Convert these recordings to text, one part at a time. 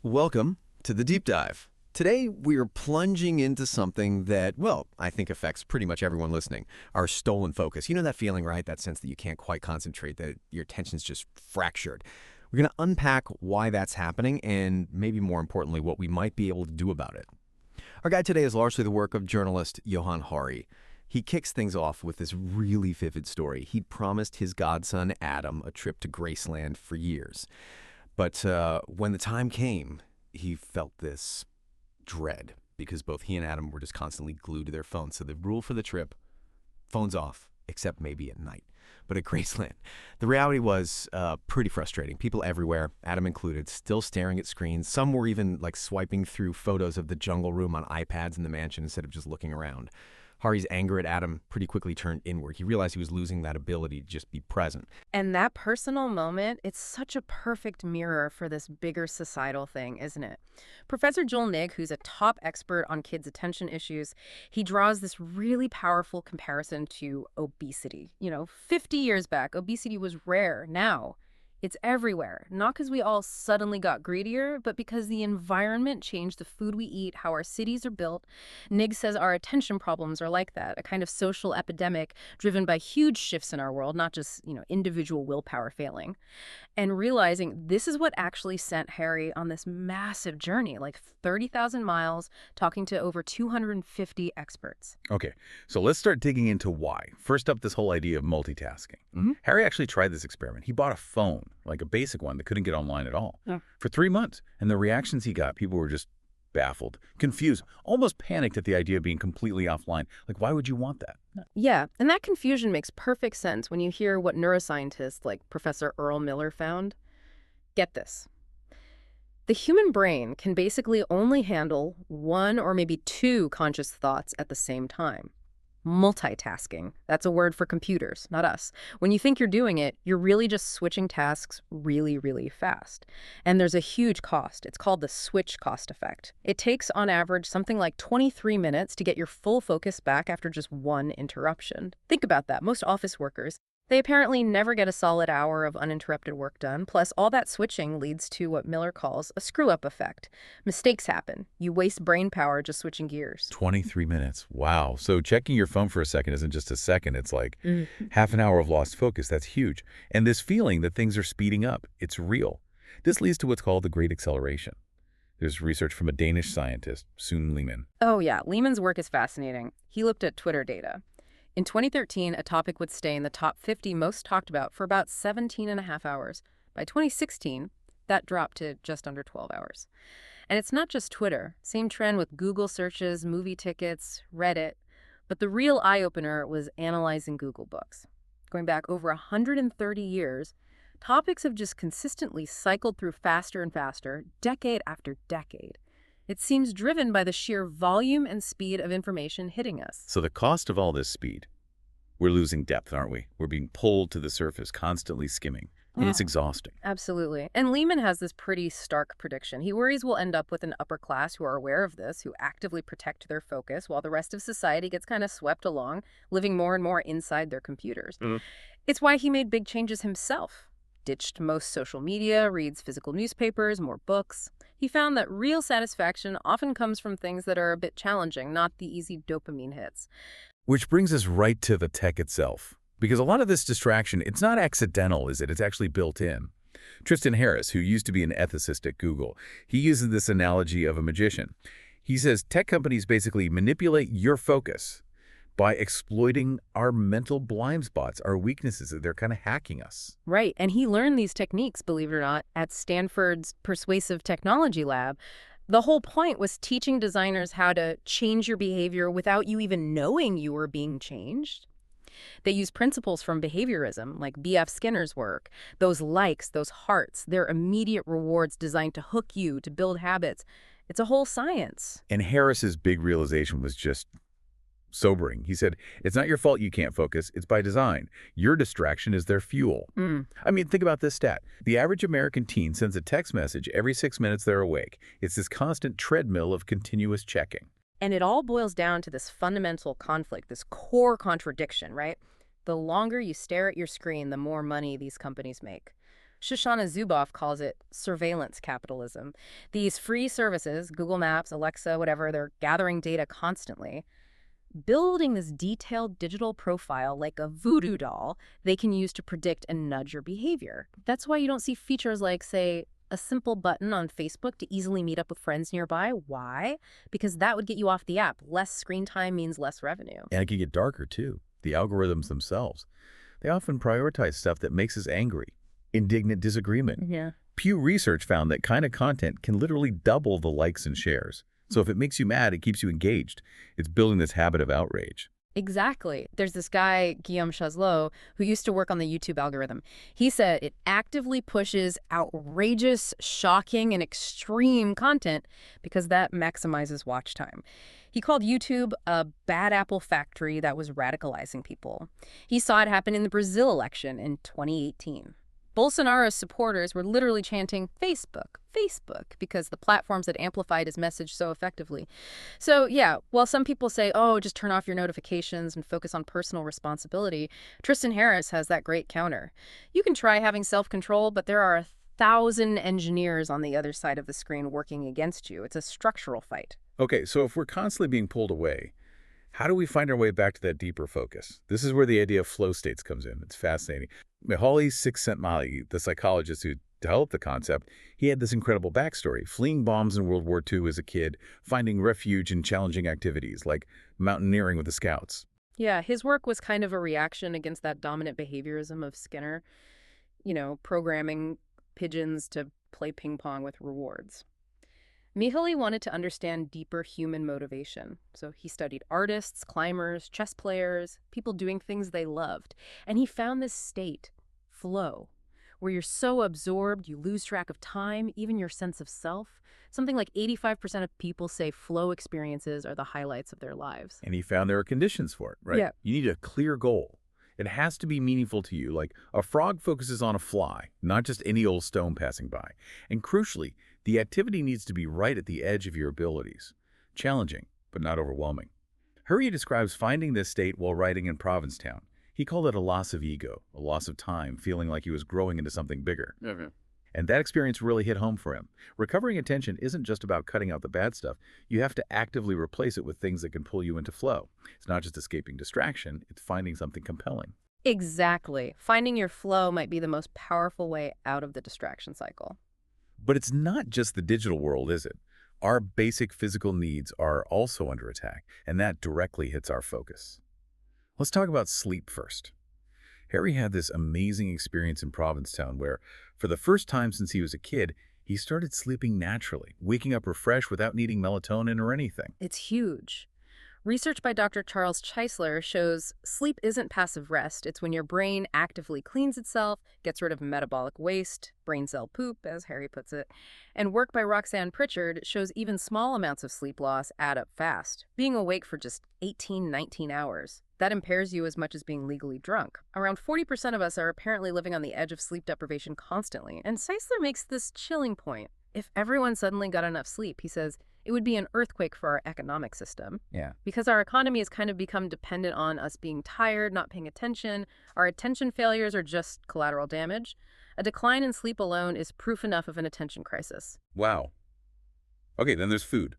Welcome to the Deep Dive. Today, we are plunging into something that, well, I think affects pretty much everyone listening, our stolen focus. You know that feeling, right? That sense that you can't quite concentrate, that your attention's just fractured. We're going to unpack why that's happening and maybe more importantly, what we might be able to do about it. Our guide today is largely the work of journalist Johann Hari. He kicks things off with this really vivid story. He'd promised his godson Adam a trip to Graceland for years. But when the time came, he felt this dread because both he and Adam were just constantly glued to their phones. So the rule for the trip, phones off, except maybe at night. But at Graceland, the reality was pretty frustrating. People everywhere, Adam included, still staring at screens. Some were even like swiping through photos of the jungle room on iPads in the mansion instead of just looking around. Hari's anger at Adam pretty quickly turned inward. He realized he was losing that ability to just be present. And that personal moment, it's such a perfect mirror for this bigger societal thing, isn't it? Professor Joel Nigg, who's a top expert on kids' attention issues, he draws this really powerful comparison to obesity. 50 years back, obesity was rare. Now, it's everywhere, not because we all suddenly got greedier, but because the environment changed the food we eat, how our cities are built. Nigg says our attention problems are like that, a kind of social epidemic driven by huge shifts in our world, not just, individual willpower failing. And realizing this is what actually sent Hari on this massive journey, like 30,000 miles, talking to over 250 experts. Okay, so let's start digging into why. First up, this whole idea of multitasking. Harry actually tried this experiment. He bought a phone, like a basic one that couldn't get online at all, for 3 months. And the reactions he got, people were just baffled, confused, almost panicked at the idea of being completely offline. Like, why would you want that? Yeah, and that confusion makes perfect sense when you hear what neuroscientists like Professor Earl Miller found. Get this. The human brain can basically only handle one or maybe two conscious thoughts at the same time. Multitasking. That's a word for computers, not us. When you think you're doing it, you're really just switching tasks really, really fast. And there's a huge cost. It's called the switch cost effect. It takes, on average, something like 23 minutes to get your full focus back after just one interruption. Think about that. Most office workers, they apparently never get a solid hour of uninterrupted work done. Plus, all that switching leads to what Miller calls a screw-up effect. Mistakes happen. You waste brain power just switching gears. 23 minutes. Wow. So checking your phone for a second isn't just a second. It's like half an hour of lost focus. That's huge. And this feeling that things are speeding up, it's real. This leads to what's called the Great Acceleration. There's research from a Danish scientist, Sune Lehmann. Oh, yeah. Lehman's work is fascinating. He looked at Twitter data. In 2013, a topic would stay in the top 50 most talked about for about 17 and a half hours. By 2016, that dropped to just under 12 hours. And it's not just Twitter. Same trend with Google searches, movie tickets, Reddit. But the real eye-opener was analyzing Google Books. Going back over 130 years, topics have just consistently cycled through faster and faster, decade after decade. It seems driven by the sheer volume and speed of information hitting us. So the cost of all this speed, we're losing depth, aren't we? We're being pulled to the surface, constantly skimming. And it's exhausting. Absolutely. And Lehman has this pretty stark prediction. He worries we'll end up with an upper class who are aware of this, who actively protect their focus, while the rest of society gets kind of swept along, living more and more inside their computers. It's why he made big changes himself. Ditched most social media, reads physical newspapers, more books. He found that real satisfaction often comes from things that are a bit challenging, not the easy dopamine hits. Which brings us right to the tech itself. Because a lot of this distraction, it's not accidental, is it? It's actually built in. Tristan Harris, who used to be an ethicist at Google, he uses this analogy of a magician. He says tech companies basically manipulate your focus by exploiting our mental blind spots, our weaknesses. They're kind of hacking us. Right, and he learned these techniques, believe it or not, at Stanford's Persuasive Technology Lab. The whole point was teaching designers how to change your behavior without you even knowing you were being changed. They use principles from behaviorism, like B.F. Skinner's work. Those likes, those hearts, they're immediate rewards designed to hook you, to build habits. It's a whole science. And Harris's big realization was just sobering. He said, it's not your fault you can't focus. It's by design. Your distraction is their fuel. I mean, think about this stat. The average American teen sends a text message every 6 minutes they're awake. It's this constant treadmill of continuous checking. And it all boils down to this fundamental conflict, this core contradiction, right? The longer you stare at your screen, the more money these companies make. Shoshana Zuboff calls it surveillance capitalism. These free services, Google Maps, Alexa, whatever, they're gathering data constantly, building this detailed digital profile like a voodoo doll they can use to predict and nudge your behavior. That's why you don't see features like, say, a simple button on Facebook to easily meet up with friends nearby. Why? Because that would get you off the app. Less screen time means less revenue. And it can get darker, too. The algorithms themselves. They often prioritize stuff that makes us angry. Indignant disagreement. Yeah. Pew Research found that kind of content can literally double the likes and shares. So if it makes you mad, it keeps you engaged. It's building this habit of outrage. Exactly. There's this guy, Guillaume Chazlot, who used to work on the YouTube algorithm. He said it actively pushes outrageous, shocking, and extreme content because that maximizes watch time. He called YouTube a bad apple factory that was radicalizing people. He saw it happen in the Brazil election in 2018. Bolsonaro's supporters were literally chanting, "Facebook, Facebook," because the platforms had amplified his message so effectively. So yeah, while some people say, oh, just turn off your notifications and focus on personal responsibility, Tristan Harris has that great counter. You can try having self-control, but there are 1,000 engineers on the other side of the screen working against you. It's a structural fight. Okay, so if we're constantly being pulled away, how do we find our way back to that deeper focus? This is where the idea of flow states comes in. It's fascinating. Mihaly Csikszentmihalyi, the psychologist who developed the concept, he had this incredible backstory, fleeing bombs in World War II as a kid, finding refuge in challenging activities like mountaineering with the Scouts. Yeah, his work was kind of a reaction against that dominant behaviorism of Skinner, programming pigeons to play ping pong with rewards. Mihaly wanted to understand deeper human motivation, so he studied artists, climbers, chess players, people doing things they loved, and he found this state, flow, where you're so absorbed you lose track of time, even your sense of self. Something like 85% of people say flow experiences are the highlights of their lives. And he found there are conditions for it, right? Yeah. You need a clear goal. It has to be meaningful to you, like a frog focuses on a fly, not just any old stone passing by. And crucially, the activity needs to be right at the edge of your abilities. Challenging, but not overwhelming. Hari describes finding this state while writing in Provincetown. He called it a loss of ego, a loss of time, feeling like he was growing into something bigger. Okay. And that experience really hit home for him. Recovering attention isn't just about cutting out the bad stuff. You have to actively replace it with things that can pull you into flow. It's not just escaping distraction, it's finding something compelling. Exactly. Finding your flow might be the most powerful way out of the distraction cycle. But it's not just the digital world, is it? Our basic physical needs are also under attack, and that directly hits our focus. Let's talk about sleep first. Hari had this amazing experience in Provincetown where, for the first time since he was a kid, he started sleeping naturally, waking up refreshed without needing melatonin or anything. It's huge. Research by Dr. Charles Cheisler shows sleep isn't passive rest. It's when your brain actively cleans itself, gets rid of metabolic waste, brain cell poop, as Hari puts it. And work by Roxanne Pritchard shows even small amounts of sleep loss add up fast. Being awake for just 18, 19 hours. That impairs you as much as being legally drunk. Around 40% of us are apparently living on the edge of sleep deprivation constantly. And Cheisler makes this chilling point. If everyone suddenly got enough sleep, he says, it would be an earthquake for our economic system. Yeah. Because our economy has kind of become dependent on us being tired, not paying attention. Our attention failures are just collateral damage. A decline in sleep alone is proof enough of an attention crisis. Wow. Okay, then there's food.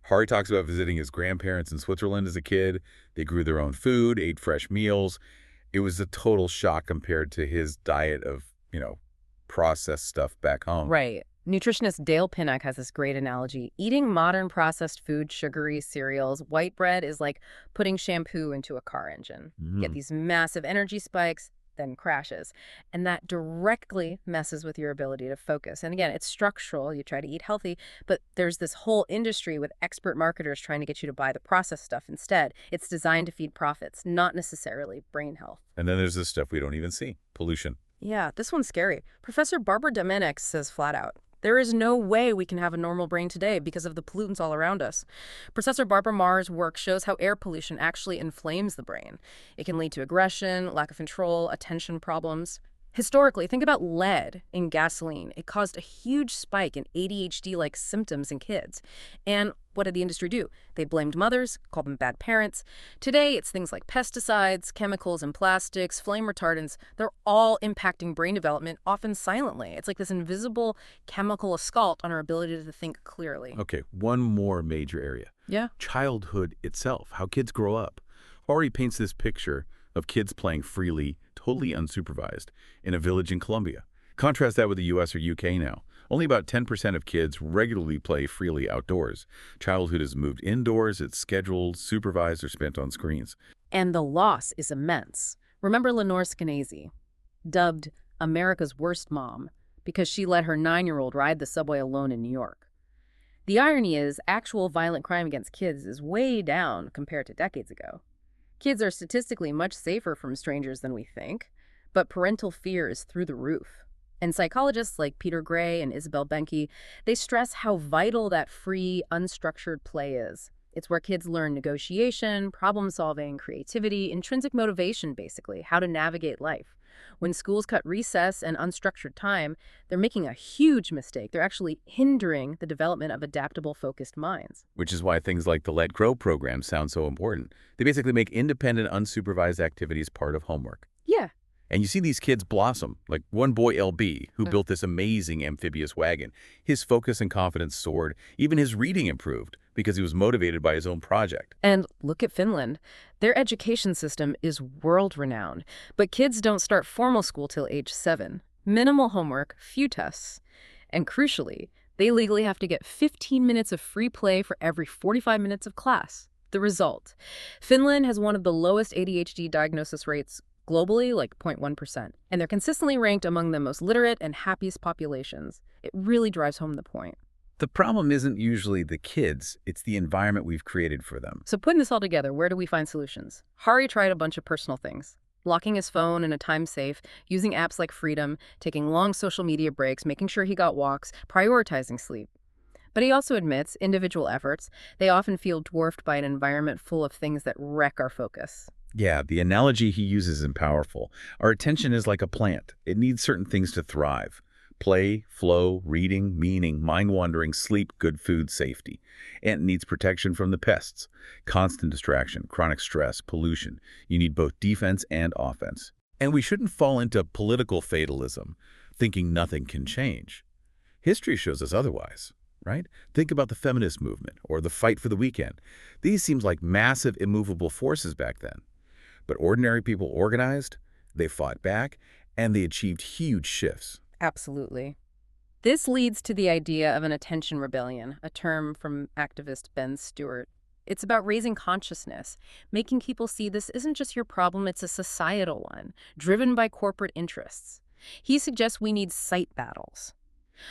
Hari talks about visiting his grandparents in Switzerland as a kid. They grew their own food, ate fresh meals. It was a total shock compared to his diet of, processed stuff back home. Right. Nutritionist Dale Pinnock has this great analogy. Eating modern processed food, sugary cereals, white bread is like putting shampoo into a car engine. Get these massive energy spikes, then crashes. And that directly messes with your ability to focus. And again, it's structural. You try to eat healthy, but there's this whole industry with expert marketers trying to get you to buy the processed stuff instead. It's designed to feed profits, not necessarily brain health. And then there's this stuff we don't even see, pollution. Yeah, this one's scary. Professor Barbara Domenik says flat out, there is no way we can have a normal brain today because of the pollutants all around us. Professor Barbara Marr's work shows how air pollution actually inflames the brain. It can lead to aggression, lack of control, attention problems. Historically, think about lead in gasoline. It caused a huge spike in ADHD-like symptoms in kids. And what did the industry do? They blamed mothers, called them bad parents. Today, it's things like pesticides, chemicals in plastics, flame retardants. They're all impacting brain development, often silently. It's like this invisible chemical assault on our ability to think clearly. Okay, one more major area. Yeah. Childhood itself, how kids grow up. Hari paints this picture of kids playing freely, totally unsupervised, in a village in Colombia. Contrast that with the US or UK now. Only about 10% of kids regularly play freely outdoors. Childhood is moved indoors, it's scheduled, supervised, or spent on screens. And the loss is immense. Remember Lenore Skenazy, dubbed America's worst mom, because she let her 9-year-old ride the subway alone in New York. The irony is, actual violent crime against kids is way down compared to decades ago. Kids are statistically much safer from strangers than we think, but parental fear is through the roof. And psychologists like Peter Gray and Isabel Benke, they stress how vital that free, unstructured play is. It's where kids learn negotiation, problem-solving, creativity, intrinsic motivation, basically, how to navigate life. When schools cut recess and unstructured time, they're making a huge mistake. They're actually hindering the development of adaptable, focused minds. Which is why things like the Let Grow program sound so important. They basically make independent, unsupervised activities part of homework. Yeah. And you see these kids blossom, like one boy, LB, who built this amazing amphibious wagon. His focus and confidence soared. Even his reading improved because he was motivated by his own project. And look at Finland. Their education system is world-renowned, but kids don't start formal school till age 7. Minimal homework, few tests. And crucially, they legally have to get 15 minutes of free play for every 45 minutes of class. The result: Finland has one of the lowest ADHD diagnosis rates globally, like 0.1%. And they're consistently ranked among the most literate and happiest populations. It really drives home the point. The problem isn't usually the kids, it's the environment we've created for them. So putting this all together, where do we find solutions? Hari tried a bunch of personal things. Locking his phone in a time safe, using apps like Freedom, taking long social media breaks, making sure he got walks, prioritizing sleep. But he also admits individual efforts, they often feel dwarfed by an environment full of things that wreck our focus. Yeah, the analogy he uses is powerful. Our attention is like a plant. It needs certain things to thrive. Play, flow, reading, meaning, mind-wandering, sleep, good food, safety. And it needs protection from the pests. Constant distraction, chronic stress, pollution. You need both defense and offense. And we shouldn't fall into political fatalism, thinking nothing can change. History shows us otherwise, right? Think about the feminist movement or the fight for the weekend. These seemed like massive, immovable forces back then. But ordinary people organized, they fought back, and they achieved huge shifts. Absolutely. This leads to the idea of an attention rebellion, a term from activist Ben Stewart. It's about raising consciousness, making people see this isn't just your problem, it's a societal one, driven by corporate interests. He suggests we need sight battles.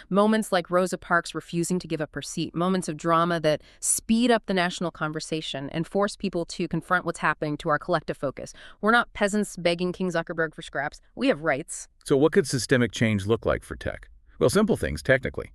Moments like Rosa Parks refusing to give up her seat, moments of drama that speed up the national conversation and force people to confront what's happening to our collective focus. We're not peasants begging King Zuckerberg for scraps. We have rights. So what could systemic change look like for tech? Well, simple things, technically.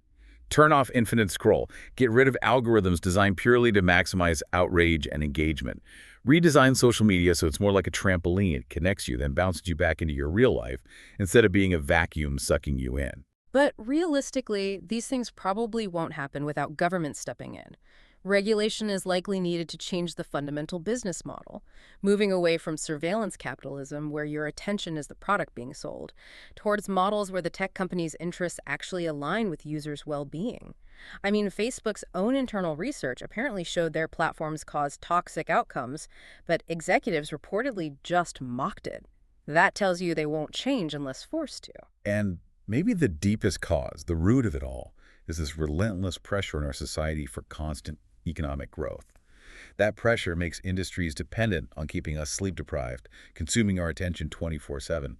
Turn off infinite scroll. Get rid of algorithms designed purely to maximize outrage and engagement. Redesign social media so it's more like a trampoline. It connects you, then bounces you back into your real life instead of being a vacuum sucking you in. But realistically, these things probably won't happen without government stepping in. Regulation is likely needed to change the fundamental business model, moving away from surveillance capitalism, where your attention is the product being sold, towards models where the tech companies' interests actually align with users' well-being. I mean, Facebook's own internal research apparently showed their platforms caused toxic outcomes, but executives reportedly just mocked it. That tells you they won't change unless forced to. And maybe the deepest cause, the root of it all, is this relentless pressure in our society for constant economic growth. That pressure makes industries dependent on keeping us sleep-deprived, consuming our attention 24/7.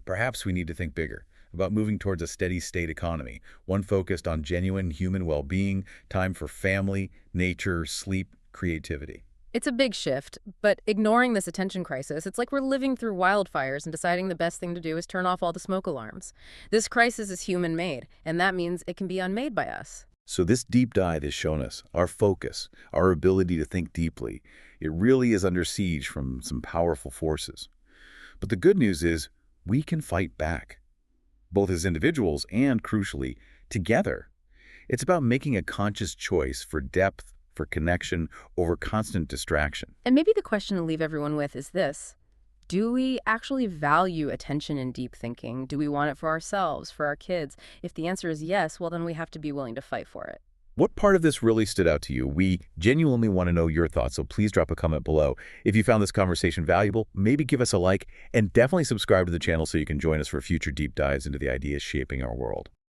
Perhaps we need to think bigger about moving towards a steady-state economy, one focused on genuine human well-being, time for family, nature, sleep, creativity. It's a big shift, but ignoring this attention crisis, it's like we're living through wildfires and deciding the best thing to do is turn off all the smoke alarms. This crisis is human-made, and that means it can be unmade by us. So this deep dive has shown us our focus, our ability to think deeply. It really is under siege from some powerful forces. But the good news is we can fight back. both as individuals and, crucially, together. It's about making a conscious choice for depth, for connection, over constant distraction. And maybe the question to leave everyone with is this. Do we actually value attention and deep thinking? Do we want it for ourselves, for our kids? If the answer is yes, well, then we have to be willing to fight for it. What part of this really stood out to you? We genuinely want to know your thoughts, so please drop a comment below. If you found this conversation valuable, maybe give us a like, and definitely subscribe to the channel so you can join us for future deep dives into the ideas shaping our world.